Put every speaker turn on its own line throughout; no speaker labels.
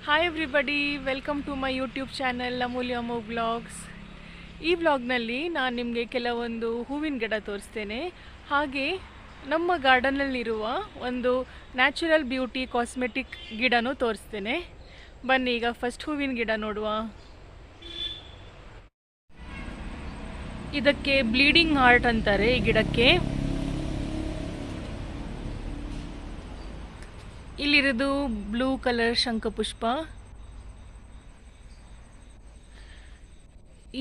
Hi everybody, welcome to my YouTube channel Amulya Amu vlogs. ಈ ವ್ಲಾಗ್ನಲ್ಲಿ ನಾನು ನಿಮಗೆ ಕೆಲವೊಂದು ಹೂವಿನ ಗಿಡ ತೋರಿಸ್ತೇನೆ. ಹಾಗೆ ನಮ್ಮ ಗಾರ್ಡನಲ್ಲಿರುವ ಒಂದು ನ್ಯಾಚುರಲ್ ಬ್ಯೂಟಿ ಕಾಸ್ಮೆಟಿಕ್ ಗಿಡನೂ ತೋರಿಸ್ತೇನೆ. ಬನ್ನಿ ಈಗ ಫಸ್ಟ್ ಹೂವಿನ ಗಿಡ ನೋಡುವ. ಇದಕ್ಕೆ ಬ್ಲೀಡಿಂಗ್ ಹಾರ್ಟ್ ಅಂತಾರೆ ಈ ಗಿಡಕ್ಕೆ. ಇಲ್ಲಿರೋದು ಬ್ಲೂ ಕಲರ್ ಶಂಖಪುಷ್ಪ.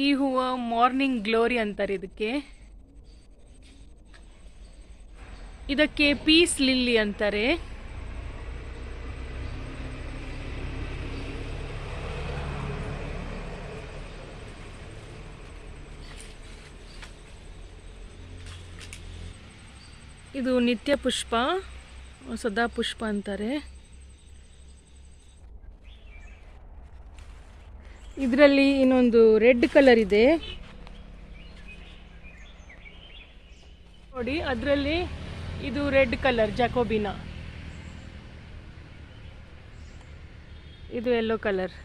ಈ ಹೂವು ಮಾರ್ನಿಂಗ್ ಗ್ಲೋರಿ ಅಂತಾರೆ ಇದಕ್ಕೆ ಪೀಸ್ ಲಿಲ್ಲಿ ಅಂತಾರೆ. ಇದು ನಿತ್ಯ ಪುಷ್ಪ, ಸದಾ ಪುಷ್ಪ ಅಂತಾರೆ. ಇದರಲ್ಲಿ ಇನ್ನೊಂದು ರೆಡ್ ಕಲರ್ ಇದೆ ನೋಡಿ, ಅದರಲ್ಲಿ ಇದು ರೆಡ್ ಕಲರ್ ಜಾಕೋಬಿನಾ, ಇದು ಯೆಲ್ಲೋ ಕಲರ್.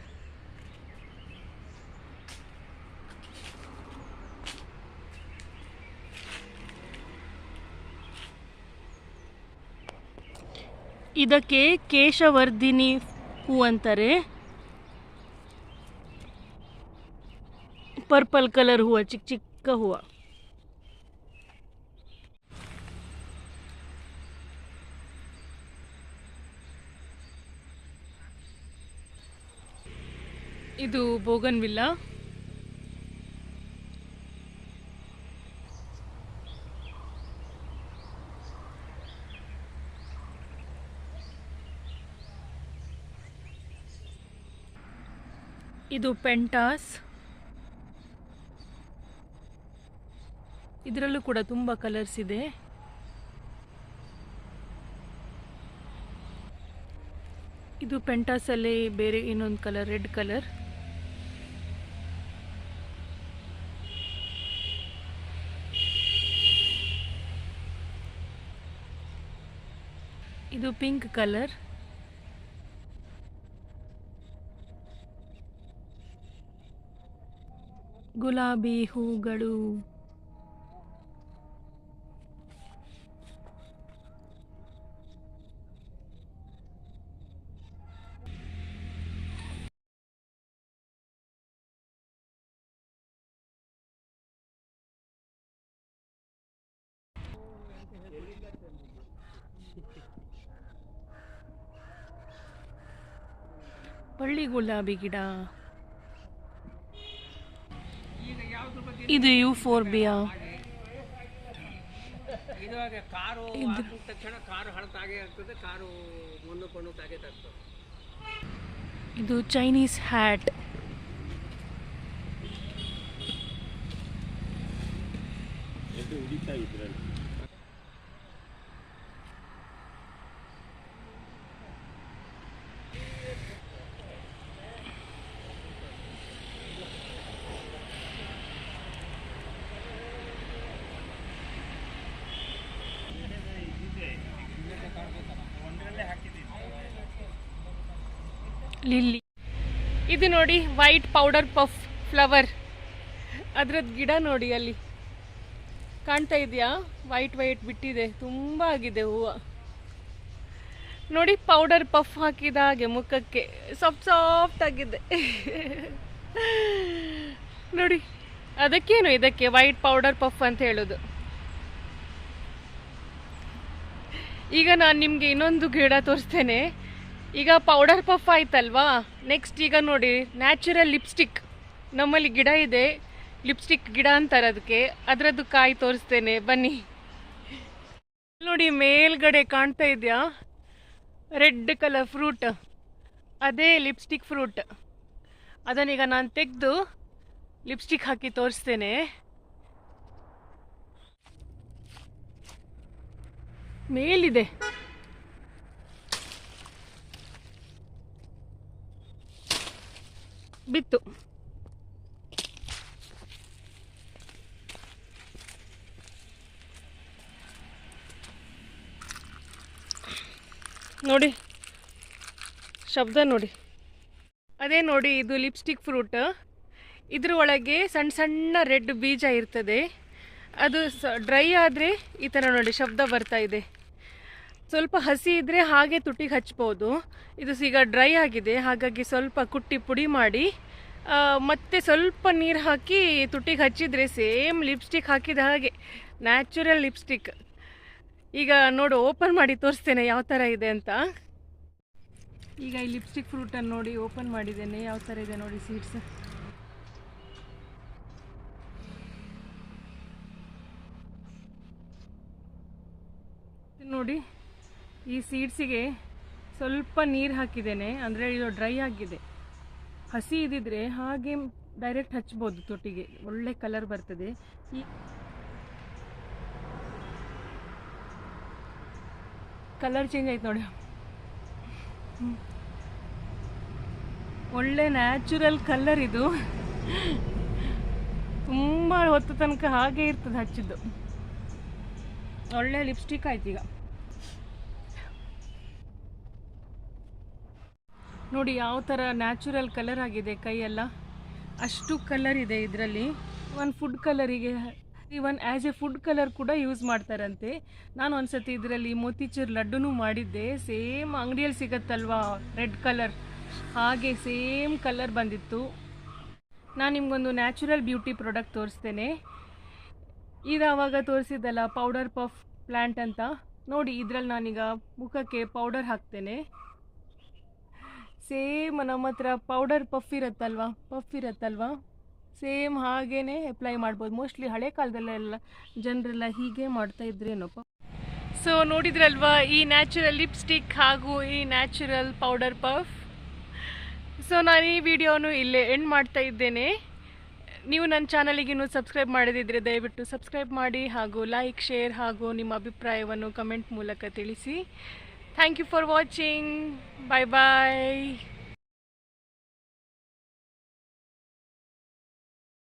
ಇದಕ್ಕೆ ಕೇಶವರ್ಧಿನಿ ಹೂ ಅಂತಾರೆ. ಪರ್ಪಲ್ ಕಲರ್ ಹೂವು, ಚಿಕ್ಕ ಚಿಕ್ಕ ಹೂವು. ಇದು ಬೋಗನ್ವಿಲ್ಲ. ಇದು ಪೆಂಟಾಸ್. ಇದರಲ್ಲೂ ಕೂಡ ತುಂಬ ಕಲರ್ಸ್ ಇದೆ. ಇದು ಪೆಂಟಾಸಲ್ಲಿ ಬೇರೆ ಇನ್ನೊಂದು ಕಲರ್, ರೆಡ್ ಕಲರ್. ಇದು ಪಿಂಕ್ ಕಲರ್. ಗುಲಾಬಿ ಹೂಗಳು. ಬಳ್ಳಿ ಗುಲಾಬಿ ಗಿಡ. ಇದು ಯೂಫೋರ್ಬಿಯಾ. ಇದು ಚೈನೀಸ್ ಹ್ಯಾಟ್. ಲಿಲ್ಲಿ. ಇದು ನೋಡಿ, ವೈಟ್ ಪೌಡರ್ ಪಫ್ ಫ್ಲವರ್. ಅದ್ರದ್ದು ಗಿಡ ನೋಡಿ, ಅಲ್ಲಿ ಕಾಣ್ತಾ ಇದೆಯಾ? ವೈಟ್ ವೈಟ್ ಬಿಟ್ಟಿದೆ, ತುಂಬ ಆಗಿದೆ ಹೂವು ನೋಡಿ. ಪೌಡರ್ ಪಫ್ ಹಾಕಿದ ಹಾಗೆ ಮುಖಕ್ಕೆ ಸಾಫ್ಟ್ ಆಗಿದೆ ನೋಡಿ. ಅದಕ್ಕೇನು ಇದಕ್ಕೆ ವೈಟ್ ಪೌಡರ್ ಪಫ್ ಅಂತ ಹೇಳೋದು. ಈಗ ನಾನು ನಿಮಗೆ ಇನ್ನೊಂದು ಗಿಡ ತೋರಿಸ್ತೇನೆ. ಈಗ ಪೌಡರ್ ಪಫ್ ಆಯ್ತಲ್ವಾ, ನೆಕ್ಸ್ಟ್ ಈಗ ನೋಡಿ ನ್ಯಾಚುರಲ್ ಲಿಪ್ಸ್ಟಿಕ್. ನಮ್ಮಲ್ಲಿ ಗಿಡ ಇದೆ, ಲಿಪ್ಸ್ಟಿಕ್ ಗಿಡ ಅಂತಾರೆ ಅದಕ್ಕೆ. ಅದರದ್ದು ಕಾಯಿ ತೋರಿಸ್ತೇನೆ ಬನ್ನಿ. ನೋಡಿ ಮೇಲ್ಗಡೆ ಕಾಣ್ತಾ ಇದೆಯಾ, ರೆಡ್ ಕಲರ್ ಫ್ರೂಟ್, ಅದೇ ಲಿಪ್ಸ್ಟಿಕ್ ಫ್ರೂಟ್. ಅದನ್ನೀಗ ನಾನು ತೆಗೆದು ಲಿಪ್ಸ್ಟಿಕ್ ಹಾಕಿ ತೋರಿಸ್ತೇನೆ. ಮೇಲಿದೆ. ಬಿತ್ತು. ನೋಡಿ ಶಬ್ದ ನೋಡಿ. ಅದೇ ನೋಡಿ, ಇದು ಲಿಪ್ಸ್ಟಿಕ್ ಫ್ರೂಟ್. ಇದ್ರ ಒಳಗೆ ಸಣ್ಣ ಸಣ್ಣ ರೆಡ್ ಬೀಜ ಇರ್ತದೆ. ಅದು ಡ್ರೈ ಆದರೆ ಈ ಥರ ನೋಡಿ ಶಬ್ದ ಬರ್ತಾ ಇದೆ. ಸ್ವಲ್ಪ ಹಸಿ ಇದ್ದರೆ ಹಾಗೆ ತುಟಿಗೆ ಹಚ್ಬೋದು. ಇದು ಈಗ ಡ್ರೈ ಆಗಿದೆ, ಹಾಗಾಗಿ ಸ್ವಲ್ಪ ಕುಟ್ಟಿ ಪುಡಿ ಮಾಡಿ ಮತ್ತೆ ಸ್ವಲ್ಪ ನೀರು ಹಾಕಿ ತುಟಿಗೆ ಹಚ್ಚಿದರೆ ಸೇಮ್ ಲಿಪ್ಸ್ಟಿಕ್ ಹಾಕಿದ ಹಾಗೆ ನ್ಯಾಚುರಲ್ ಲಿಪ್ಸ್ಟಿಕ್. ಈಗ ನೋಡು, ಓಪನ್ ಮಾಡಿ ತೋರಿಸ್ತೇನೆ ಯಾವ ಥರ ಇದೆ ಅಂತ. ಈಗ ಈ ಲಿಪ್ಸ್ಟಿಕ್ ಫ್ರೂಟನ್ನು ನೋಡಿ ಓಪನ್ ಮಾಡಿದ್ದೇನೆ, ಯಾವ ಥರ ಇದೆ ನೋಡಿ ಸೀಡ್ಸ್. ನೋಡಿ, ಈ ಸೀಡ್ಸಿಗೆ ಸ್ವಲ್ಪ ನೀರು ಹಾಕಿದ್ದೇನೆ, ಅಂದರೆ ಇದು ಡ್ರೈ ಆಗಿದೆ. ಹಸಿ ಇದ್ದಿದ್ರೆ ಹಾಗೆ ಡೈರೆಕ್ಟ್ ಹಚ್ಬೋದು ತೊಟ್ಟಿಗೆ, ಒಳ್ಳೆ ಕಲರ್ ಬರ್ತದೆ. ಈ ಕಲರ್ ಚೇಂಜ್ ಆಯ್ತು ನೋಡಿ, ಒಳ್ಳೆ ನ್ಯಾಚುರಲ್ ಕಲರ್ ಇದು. ತುಂಬ ಹೊತ್ತು ತನಕ ಹಾಗೆ ಇರ್ತದೆ ಹಚ್ಚಿದ್ದು. ಒಳ್ಳೆ ಲಿಪ್ಸ್ಟಿಕ್ ಆಯ್ತು ಈಗ. ನೋಡಿ ಯಾವ ಥರ ನ್ಯಾಚುರಲ್ ಕಲರ್ ಆಗಿದೆ, ಕೈಯೆಲ್ಲ ಅಷ್ಟು ಕಲರ್ ಇದೆ ಇದರಲ್ಲಿ. ಒಂದು ಫುಡ್ ಕಲರಿಗೆ, even as a food colour ಕೂಡ ಯೂಸ್ ಮಾಡ್ತಾರಂತೆ. ನಾನು ಒಂದ್ಸತಿ ಇದರಲ್ಲಿ ಮೋತಿಚೂರ್ ಲಡ್ಡುನೂ ಮಾಡಿದ್ದೆ. ಸೇಮ್ ಅಂಗಡಿಯಲ್ಲಿ ಸಿಗತ್ತಲ್ವಾ ರೆಡ್ ಕಲರ್, ಹಾಗೆ ಸೇಮ್ ಕಲರ್ ಬಂದಿತ್ತು. ನಾನು ನಿಮಗೊಂದು ನ್ಯಾಚುರಲ್ ಬ್ಯೂಟಿ ಪ್ರಾಡಕ್ಟ್ ತೋರಿಸ್ತೇನೆ. ಈಗ ಆವಾಗ ತೋರಿಸಿದ್ದಲ್ಲ ಪೌಡರ್ ಪಫ್ ಪ್ಲ್ಯಾಂಟ್ ಅಂತ, ನೋಡಿ ಇದರಲ್ಲಿ ನಾನೀಗ ಮುಖಕ್ಕೆ ಪೌಡರ್ ಹಾಕ್ತೇನೆ. ಸೇಮ್ ನಮ್ಮ ಹತ್ರ ಪೌಡರ್ ಪಫ್ ಇರುತ್ತಲ್ವಾ ಸೇಮ್ ಹಾಗೇ ಅಪ್ಲೈ ಮಾಡ್ಬೋದು. ಮೋಸ್ಟ್ಲಿ ಹಳೆ ಕಾಲದಲ್ಲೆಲ್ಲ ಜನರೆಲ್ಲ ಹೀಗೆ ಮಾಡ್ತಾ ಇದ್ರೇನಪ್ಪ. ಸೊ ನೋಡಿದ್ರಲ್ವಾ ಈ ನ್ಯಾಚುರಲ್ ಲಿಪ್ಸ್ಟಿಕ್ ಹಾಗೂ ಈ ನ್ಯಾಚುರಲ್ ಪೌಡರ್ ಪಫ್. ಸೊ ನಾನು ಈ ವಿಡಿಯೋನು ಇಲ್ಲೇ ಎಂಡ್ ಮಾಡ್ತಾ ಇದ್ದೇನೆ. ನೀವು ನನ್ನ ಚಾನಲಿಗೆ ಇನ್ನೂ ಸಬ್ಸ್ಕ್ರೈಬ್ ಮಾಡದಿದ್ದರೆ ದಯವಿಟ್ಟು ಸಬ್ಸ್ಕ್ರೈಬ್ ಮಾಡಿ, ಹಾಗೂ ಲೈಕ್, ಶೇರ್ ಹಾಗೂ ನಿಮ್ಮ ಅಭಿಪ್ರಾಯವನ್ನು ಕಮೆಂಟ್ ಮೂಲಕ ತಿಳಿಸಿ. Thank you for watching. Bye bye.